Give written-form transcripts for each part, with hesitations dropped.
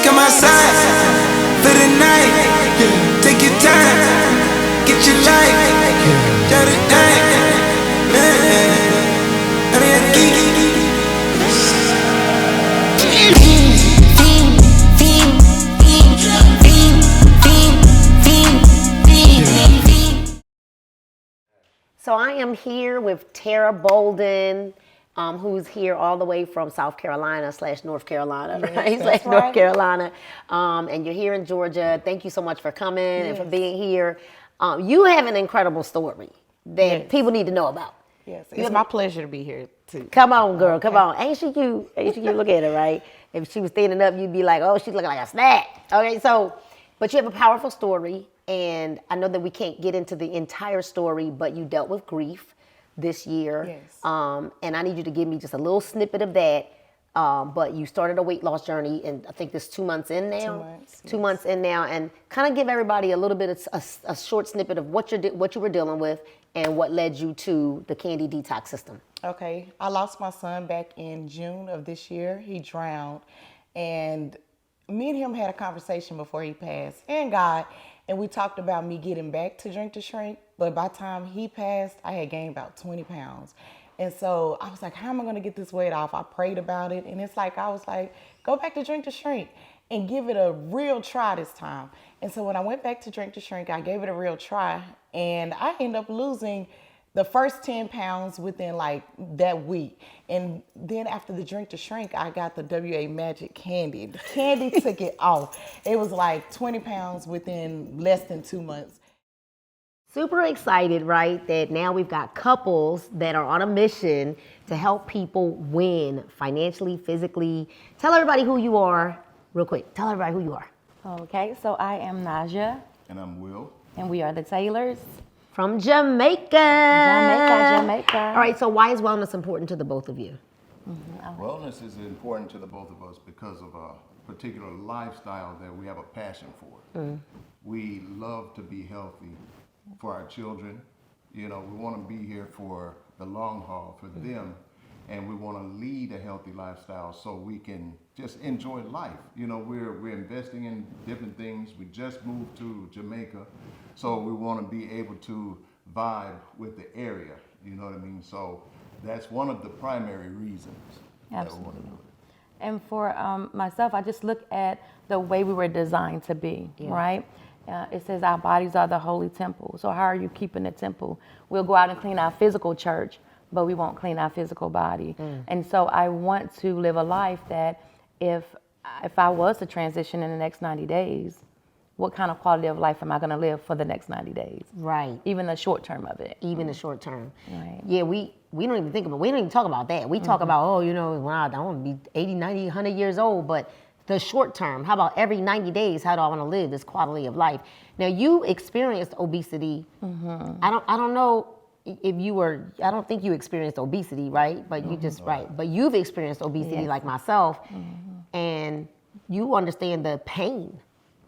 come outside for the night. Take your time, get your life. Got it done. I mean, I geek. So I am here with Tara Bolden, who's here all the way from South Carolina / North Carolina, Yes, right? that's North right. Carolina. And you're here in Georgia. Thank you so much for coming and for being here. You have an incredible story that people need to know about. Yes, it's my pleasure to be here too. Come on, girl, come on. Ain't she cute? Ain't she cute? Look at her, right? If she was standing up, you'd be like, oh, she's looking like a snack. Okay, so, but you have a powerful story. And I know that we can't get into the entire story, but you dealt with grief this year. Yes. And I need you to give me just a little snippet of that. But you started a weight loss journey, and I think this 2 months in now. 2 months. Two months in now, and kind of give everybody a little bit of a short snippet of what you were dealing with and what led you to the candy detox system. Okay, I lost my son back in June of this year. He drowned, and me and him had a conversation before he passed, and God, and we talked about me getting back to Drink to Shrink, but by the time he passed, I had gained about 20 pounds. And so I was like, how am I gonna get this weight off? I prayed about it, and it's like, I was like, go back to Drink to Shrink and give it a real try this time. And so when I went back to Drink to Shrink, I gave it a real try, and I ended up losing the first 10 pounds within like that week. And then after the Drink to Shrink, I got the WA Magic Candy. The candy took it off. It was like 20 pounds within less than 2 months. Super excited, right, that now we've got couples that are on a mission to help people win financially, physically. Tell everybody who you are real quick. Tell everybody who you are. Okay, so I am Naja, And I'm Will. and we are the Taylors. From Jamaica. Jamaica. All right, so why is wellness important to the both of you? Wellness is important to the both of us because of a particular lifestyle that we have a passion for. We love to be healthy for our children. You know, we want to be here for the long haul for them, and we want to lead a healthy lifestyle so we can just enjoy life. You know, we're investing in different things. We just moved to Jamaica, so we want to be able to vibe with the area. You know what I mean? So that's one of the primary reasons that we want to do it. And for myself, I just look at the way we were designed to be, right? It says our bodies are the holy temple. So how are you keeping the temple? We'll go out and clean our physical church, but we won't clean our physical body. And so I want to live a life that if I was to transition in the next 90 days, what kind of quality of life am I going to live for the next 90 days? Right. Even the short term of it. Even the short term. Right. Yeah, we don't even think about, we don't even talk about that. We talk about, oh, you know, wow, I want to be 80, 90, 100 years old, but the short term, how about every 90 days, how do I want to live this quality of life? Now, you experienced obesity. I don't know if you were, I don't think you experienced obesity, right? But you just, right. But you've experienced obesity like myself, and you understand the pain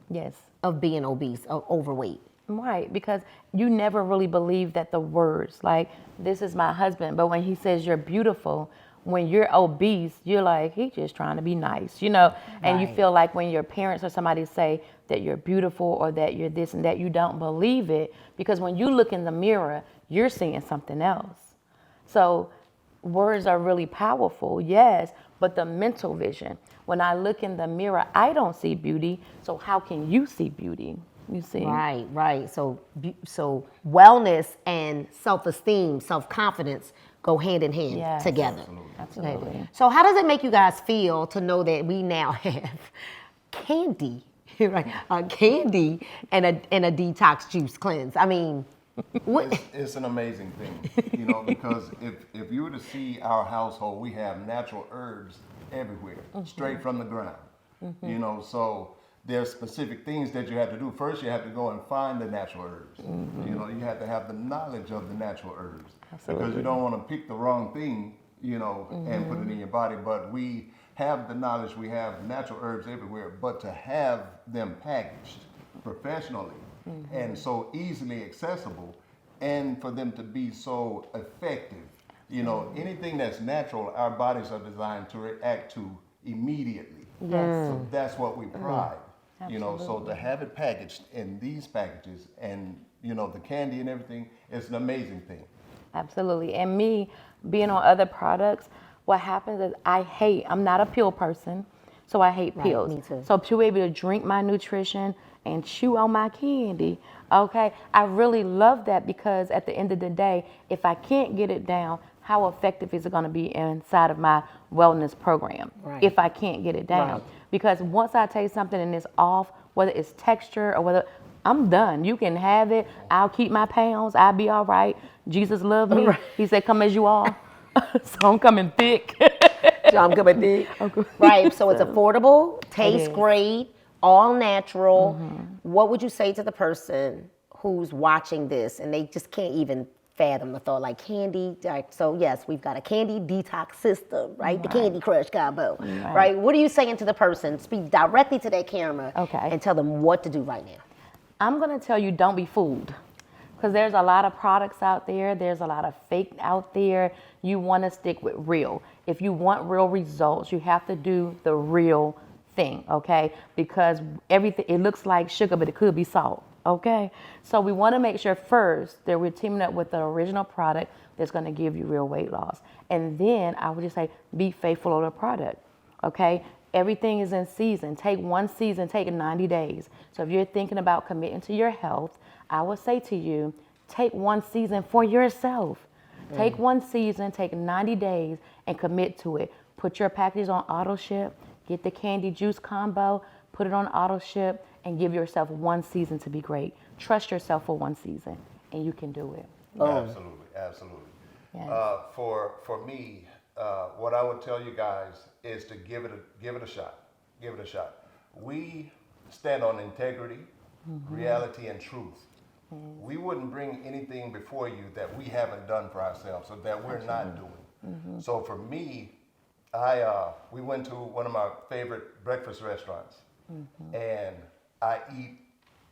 Yes. of being obese, of overweight. Right, because you never really believe that the words, like, this is my husband, but when he says you're beautiful, when you're obese, you're like, he's just trying to be nice, you know? And you feel like when your parents or somebody say that you're beautiful or that you're this and that, you don't believe it, because when you look in the mirror, you're seeing something else. So words are really powerful, yes, but the mental vision. When I look in the mirror, I don't see beauty, so how can you see beauty? You see? Right. So wellness and self-esteem, self-confidence go hand in hand together. Absolutely. Okay. So how does it make you guys feel to know that we now have candy, right? Candy and a detox juice cleanse? I mean, what? It's an amazing thing, you know, because if you were to see our household, we have natural herbs everywhere, straight from the ground, you know, so there's specific things that you have to do. First, you have to go and find the natural herbs. You know, you have to have the knowledge of the natural herbs. Absolutely. Because you don't want to pick the wrong thing, you know, and put it in your body. But we have the knowledge, we have natural herbs everywhere, but to have them packaged professionally and so easily accessible, and for them to be so effective, you know, anything that's natural, our bodies are designed to react to immediately. Yes. So that's what we pride. You know, so to have it packaged in these packages and, you know, the candy and everything is an amazing thing. Absolutely. And me being on other products, what happens is I'm not a pill person, so I hate pills. me too. So to be able to drink my nutrition and chew on my candy, okay, I really love that, because at the end of the day, if I can't get it down, how effective is it going to be inside of my wellness program if I can't get it down? Because once I taste something and it's off, whether it's texture or whether, I'm done. You can have it. I'll keep my pounds. I'll be all right. Jesus loved me. He said, come as you are. So I'm coming thick. So I'm coming thick. Right. So it's affordable, tastes great, all natural. What would you say to the person who's watching this and they just can't even fathom the thought, like candy? So yes, we've got a candy detox system, right? The Candy Crush combo, right? What are you saying to the person? Speak directly to that camera and tell them what to do right now. I'm going to tell you, don't be fooled, because there's a lot of products out there. There's a lot of fake out there. You want to stick with real. If you want real results, you have to do the real thing, okay? Because everything, it looks like sugar, but it could be salt, okay? So we want to make sure first that we're teaming up with the original product that's going to give you real weight loss. And then I would just say, be faithful to the product, okay? Everything is in season. Take one season, take 90 days. So if you're thinking about committing to your health, I would say to you, take one season for yourself. Take one season, take 90 days and commit to it. Put your packages on auto ship, get the candy juice combo, put it on auto ship, and give yourself one season to be great. Trust yourself for one season and you can do it. Absolutely, absolutely. Yes. For me, what I would tell you guys is to give it a shot. Give it a shot. We stand on integrity, reality, and truth. We wouldn't bring anything before you that we haven't done for ourselves or that we're not doing. So for me, we went to one of my favorite breakfast restaurants, and I eat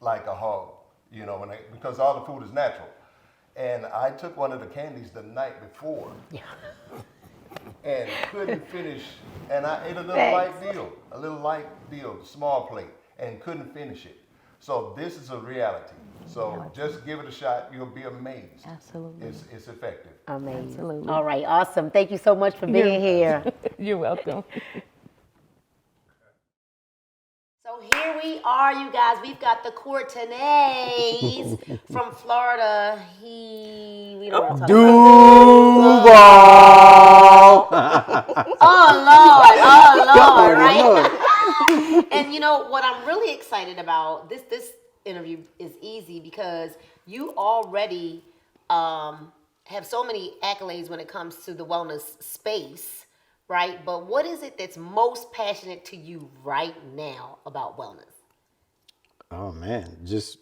like a hog, you know, because all the food is natural. And I took one of the candies the night before. And couldn't finish, and I ate a little light deal, small plate, and couldn't finish it. So this is a reality. So just give it a shot. You'll be amazed. Absolutely. It's effective. Amazing. Absolutely. All right, awesome. Thank you so much for being here. You're welcome. So here we are, you guys. We've got the Courtenays from Florida. We don't want to talk Oh Lord, right? And you know what I'm really excited about, this interview is easy because you already have so many accolades when it comes to the wellness space, right? But what is it that's most passionate to you right now about wellness? Oh man, just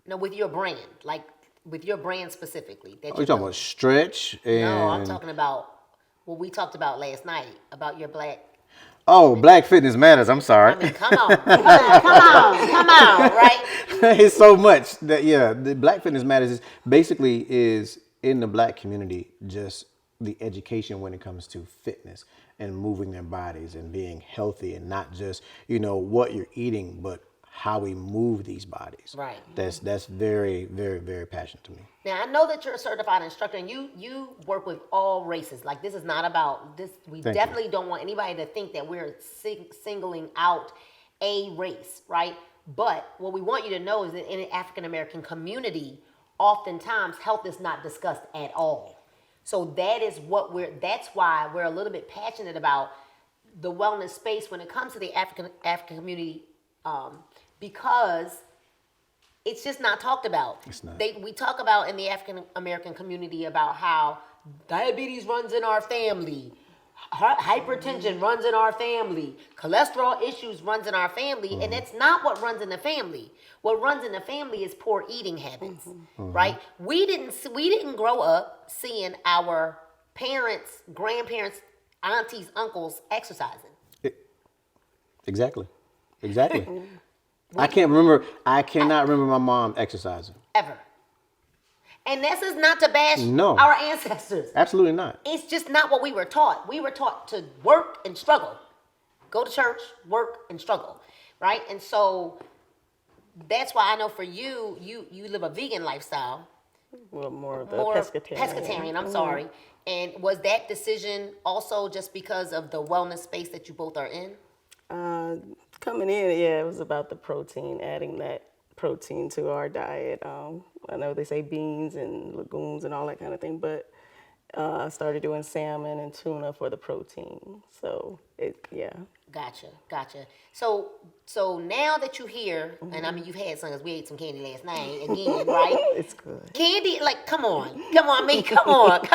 No, with your brand, like with your brand specifically. That you talking about stretch and No, I'm talking about what we talked about last night about your black. Oh, Black Fitness Matters. I'm sorry. I mean, come on, right? It's so much that the Black Fitness Matters is basically in the black community, just the education when it comes to fitness and moving their bodies and being healthy, and not just, what you're eating, but how we move these bodies. Right. That's very, very, very passionate to me. Now, I know that you're a certified instructor and you work with all races. Like, this is not about this. We definitely don't want anybody to think that we're singling out a race, right? But what we want you to know is that in the African American community, oftentimes health is not discussed at all. So that's why we're a little bit passionate about the wellness space when it comes to the African community, because it's just not talked about. It's not. We talk about in the African American community about how diabetes runs in our family, hypertension runs in our family, cholesterol issues runs in our family, and that's not what runs in the family. What runs in the family is poor eating habits, right? We didn't grow up seeing our parents, grandparents, aunties, uncles exercising. Exactly. I cannot remember my mom exercising. Ever. And this is not to bash No. our ancestors. Absolutely not. It's just not what we were taught. We were taught to work and struggle. go to church, work, and struggle, right? And so that's why I know for you, you live a vegan lifestyle. Well, more of the More pescatarian. pescatarian, I'm sorry. And was that decision also just because of the wellness space that you both are in? Coming in, yeah, it was about the protein, adding that protein to our diet. I know they say beans and legumes and all that kind of thing, but I started doing salmon and tuna for the protein. So yeah. Gotcha. So now that you're here, and I mean you've had some, because we ate some candy last night again, right? It's good. Candy, like, come on. I mean, come on.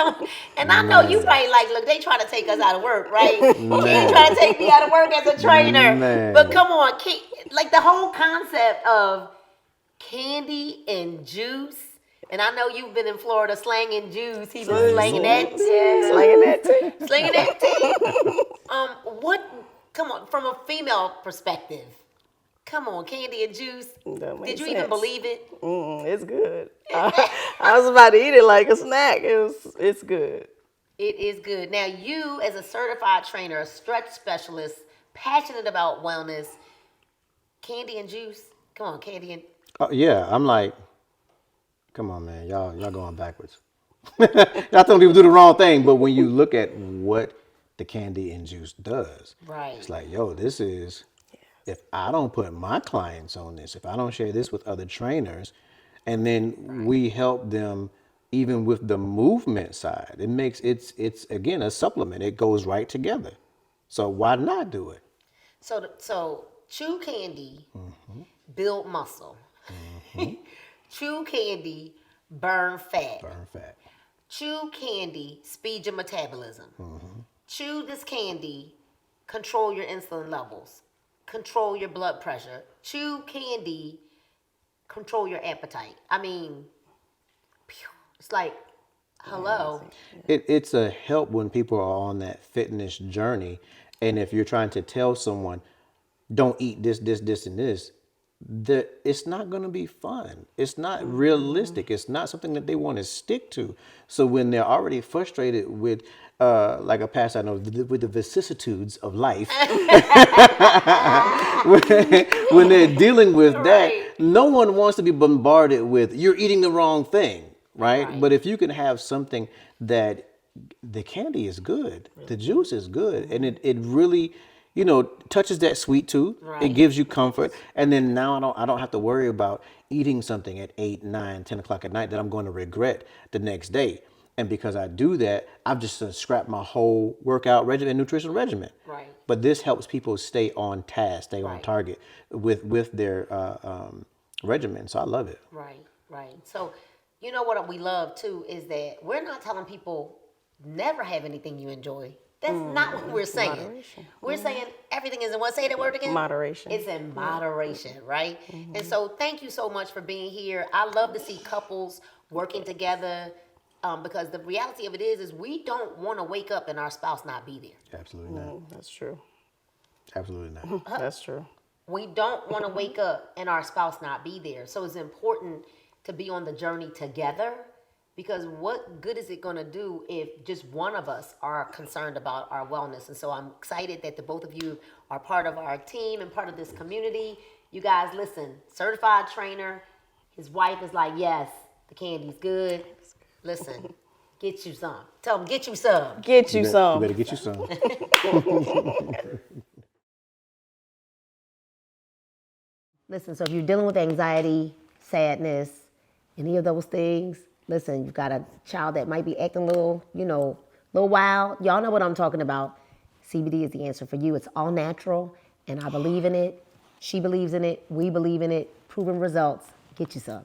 And I know you probably like, look, they trying to take us out of work, right? Candy trying to take me out of work as a trainer. Man. But come on, like the whole concept of candy and juice. And I know you've been in Florida slanging juice. He's been slanging that too. Slanging that too. Slinging that tea. Come on, from a female perspective. Come on, candy and juice. That makes Did you even sense. believe it? It's good. I was about to eat it like a snack. It's good. It is good. Now, you as a certified trainer, a stretch specialist, passionate about wellness, candy and juice. Come on, candy and... Yeah, I'm like, come on, man, y'all going backwards. Y'all telling people do the wrong thing, but when you look at what the candy and juice does, Right. it's like, yo, this is, if I don't put my clients on this, if I don't share this with other trainers, and then we help them even with the movement side, it makes it's again a supplement. It goes right together. So why not do it? So chew candy, build muscle. Chew candy, burn fat. Burn fat. Chew candy, speed your metabolism. Chew this candy, control your insulin levels, control your blood pressure. Chew candy, control your appetite. I mean, it's like, hello. It's a help when people are on that fitness journey, and if you're trying to tell someone, don't eat this, and this, it's not going to be fun. It's not realistic. It's not something that they want to stick to. So when they're already frustrated with, like a past I know, with the vicissitudes of life, when they're dealing with that, no one wants to be bombarded with, you're eating the wrong thing, right? But if you can have something that the candy is good, the juice is good, and it really, touches that sweet tooth. Right. It gives you comfort. And then now I don't have to worry about eating something at 8, 9, 10 o'clock at night that I'm going to regret the next day. And because I do that, I've just scrapped my whole workout regimen and nutritional regimen. Right. But this helps people stay on task, stay on target with their regimen. So I love it. Right. So, you know what we love too is that we're not telling people never have anything you enjoy. That's not what we're saying. Moderation. We're saying everything is in what? Say that word again. Moderation. It's in moderation, right? And so thank you so much for being here. I love to see couples working together because the reality of it is we don't want to wake up and our spouse not be there. Absolutely not. That's true. Absolutely not. That's true. We don't want to wake up and our spouse not be there. So it's important to be on the journey together, because what good is it going to do if just one of us are concerned about our wellness? And so I'm excited that the both of you are part of our team and part of this community. You guys, listen, certified trainer. His wife is like, yes, the candy's good. Listen, get you some. Tell them, get you some. Get you You some. better get you some. Listen, so if you're dealing with anxiety, sadness, any of those things, listen, you've got a child that might be acting a little, little wild. Y'all know what I'm talking about. CBD is the answer for you. It's all natural, and I believe in it. She believes in it. We believe in it. Proven results. Get you some.